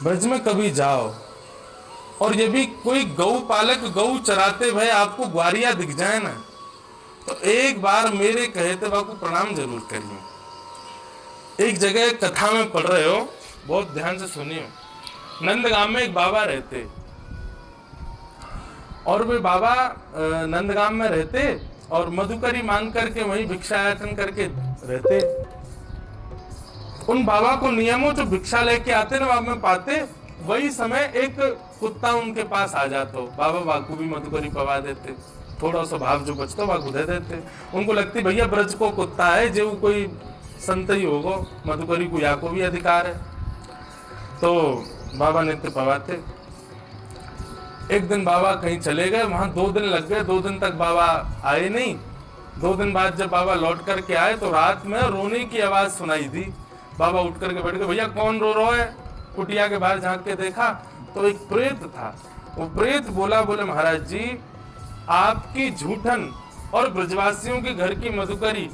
ब्रज में कभी जाओ और ये भी कोई गौ पालक गौ चराते भय आपको ग्वारिया दिख जाए ना, तो एक बार मेरे कहे थे बापू प्रणाम जरूर करिए। एक जगह कथा में पढ़ रहे हो, बहुत ध्यान से सुनियो। नंदगांव में एक बाबा रहते और वे बाबा नंदगांव में रहते और मधुकरी मांग करके वहीं भिक्षाटन करके रहते। उन बाबा को नियमों जो भिक्षा लेके आते ना बाबा में पाते, वही समय एक कुत्ता उनके पास आ जाता। बाबा वाकू भी मधुकरी पवा देते, थोड़ा सा भाव जो बचता वाकू दे देते। उनको लगती भैया ब्रज को कुत्ता है जो कोई संत ही होगा, मधुकरी को या को भी अधिकार है, तो बाबा नित्य पवाते। एक दिन बाबा कहीं चले गए, वहां 2 दिन लग गए, 2 दिन तक बाबा आए नहीं। 2 दिन बाद जब बाबा लौट करके आए तो रात में रोने की आवाज सुनाई दी। बाबा उठ करके बैठ गए, भैया कौन रो रहा है? कुटिया के बाहर झांक के देखा तो एक प्रेत था। वो प्रेत बोले महाराज जी आपकी झूठन और ब्रजवासियों के घर की मधुकरी,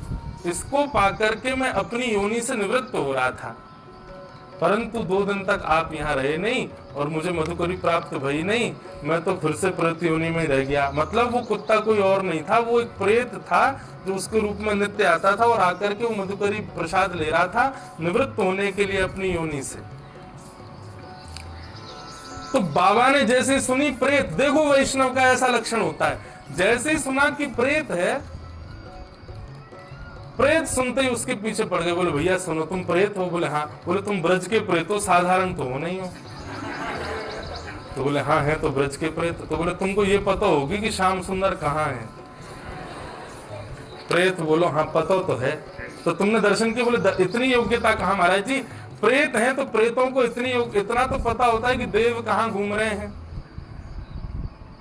इसको पाकर के मैं अपनी योनि से निवृत्त हो रहा था, परंतु 2 दिन तक आप यहाँ रहे नहीं और मुझे मधुकरी प्राप्त भई नहीं, मैं तो फिर से प्रेत योनि में रह गया। मतलब वो कुत्ता कोई और नहीं था, वो एक प्रेत था जो उसके रूप में नित्य आता था और आकर के वो मधुकरी प्रसाद ले रहा था निवृत्त होने के लिए अपनी योनि से। तो बाबा ने जैसे सुनी प्रेत, देखो वैष्णव का ऐसा लक्षण होता है, जैसे सुना कि प्रेत है, प्रेत सुनते ही उसके पीछे पड़ गए। बोले भैया सुनो तुम प्रेत हो? बोले हाँ। बोले तुम ब्रज के प्रेत हो, साधारण तो हो नहीं हो? तो बोले हाँ है तो ब्रज के प्रेत। तो बोले तुमको ये पता होगी कि श्याम सुंदर कहाँ है? प्रेत बोलो हाँ पता तो है। तो तुमने दर्शन किए? बोले इतनी योग्यता कहाँ महाराज जी, प्रेत हैं तो प्रेतों को इतना तो पता होता है कि देव कहाँ घूम रहे हैं।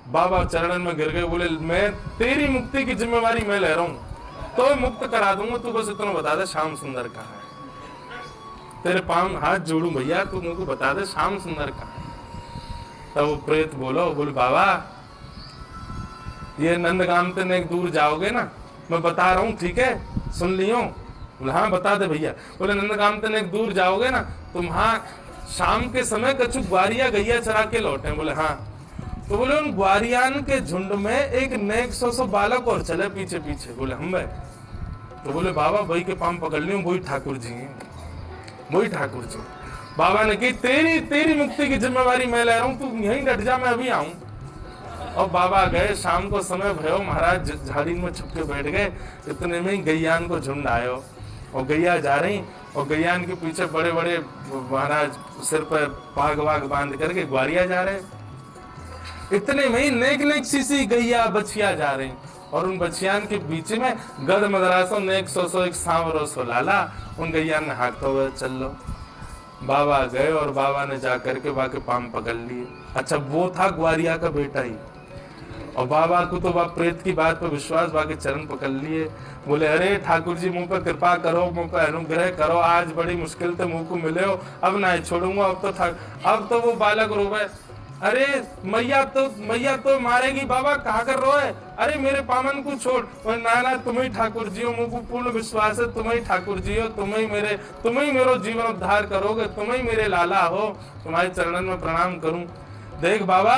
बाबा चरणन में गिर गए, बोले मैं तेरी मुक्ति की जिम्मेवारी मैं ले रहा हूं, तो मुक्त करा दूंगा, तू बस इतना बता दे श्याम सुंदर कहाँ है। तेरे पांव हाथ जोड़ू भैया, तू मुझको बता दे श्याम सुंदर कहाँ है। तब वो प्रेत बोले बाबा ये नंदगाम से एक दूर जाओगे ना, मैं बता रहा हूँ ठीक है, सुन लियो? बोले हाँ बता दे भैया। बोले नंदगाम से एक दूर जाओगे ना, तुम हाँ शाम के समय कछु ग्वारिया गैया चरा के लौटे? बोले हाँ। तो बोले उन ग्वारियान के झुंड में एक नेक 100 बालक और चले पीछे पीछे। बोले हम भाई। तो बोले बाबा वही के पाम पकड़ लियो, वही ठाकुर जी हैं, वही ठाकुर जी। बाबा ने कही तेरी मुक्ति की जिम्मेवारी मैं ले रहा हूँ, तू यहीं डट जा, मैं अभी आऊं। और बाबा गए, शाम को समय भयो, महाराज झाड़ी में छुप के बैठ गए। इतने में ही गैयान को झुंड आयो और गैया जा रही और गैयान के पीछे बड़े बड़े महाराज सिर पर पाग वाग बांध करके ग्वारिया जा रहे। इतने में ही नेक नेक सी गैया बछिया जा रही और उन बछियान के बीच में गद मदरासो नेक 100 एक सांवरो सो लाला, उन गैया ने हाँकते हुए चल लो। बाबा गए और बाबा ने जा करके बाके पाम पकड़ लिए। अच्छा वो था ग्वारिया का बेटा ही, और बाबा को तो बाप प्रेत की बात पर विश्वास, बाके चरण पकड़ लिए। बोले अरे ठाकुर जी मुंह पर कृपा करो, मुंह पर अनुग्रह करो, आज बड़ी मुश्किल से मुंह को मिले हो, अब ना छोड़ूंगा, अब तो वो बालक रोवे, अरे मैया तो मारेगी, बाबा कहा कर रो है? अरे मेरे पामन को छोड़। ना तुम ही ठाकुर जी हो, मुझको पूर्ण विश्वास है तुम ही ठाकुर जी हो, तुम ही मेरा जीवन उद्धार करोगे, तुम ही मेरे लाला हो, तुम्हारे चरणन में प्रणाम करूं। देख बाबा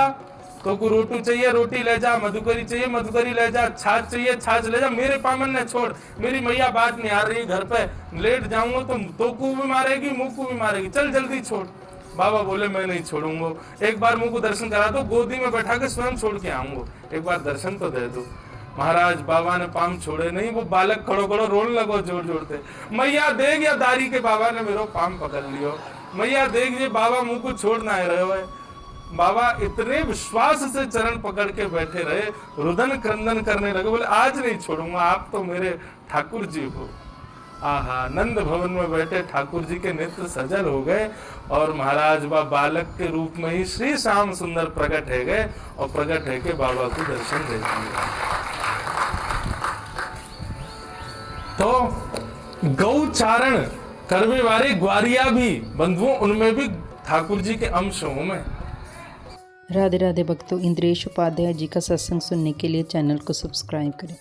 तो को रोटी चाहिए रोटी ले जा, मधुकरी चाहिए मधुकरी ले जा, छाछ चाहिए छाछ ले जा, मेरे पामन ने छोड़, मेरी मैया बात नहीं आ रही घर पे, लेट जाऊंगा तो को भी मारेगी मुंह को भी मारेगी, चल जल्दी छोड़। बाबा बोले मैं नहीं छोड़ूंगा, एक बार मुंह को दर्शन करा दो, गोदी में बैठा के स्वयं छोड़ के आऊंगा, एक बार दर्शन तो दे दो। महाराज बाबा ने पाम छोड़े नहीं, वो बालक खड़ो रोने लगो जोर जोरते, मैया देख या दारी के बाबा ने मेरो पाम पकड़ लियो, मैया देख ये बाबा मुंह को छोड़ ना रहे हो। बाबा इतने विश्वास से चरण पकड़ के बैठे रहे, रुदन क्रंदन करने लगे, बोले आज नहीं छोड़ूंगा, आप तो मेरे ठाकुर जी हो। आहा, नंद भवन में बैठे ठाकुर जी के नेत्र सजल हो गए और महाराज बा बालक के रूप में ही श्री श्याम सुंदर प्रकट है गए और प्रकट है के बाबा को दर्शन दे दिए। तो गौचारण करने वाले ग्वारिया भी बंधुओं, उनमें भी ठाकुर जी के अंश हूं मैं। राधे राधे भक्तों, इंद्रेश उपाध्याय जी का सत्संग सुनने के लिए चैनल को सब्सक्राइब करें।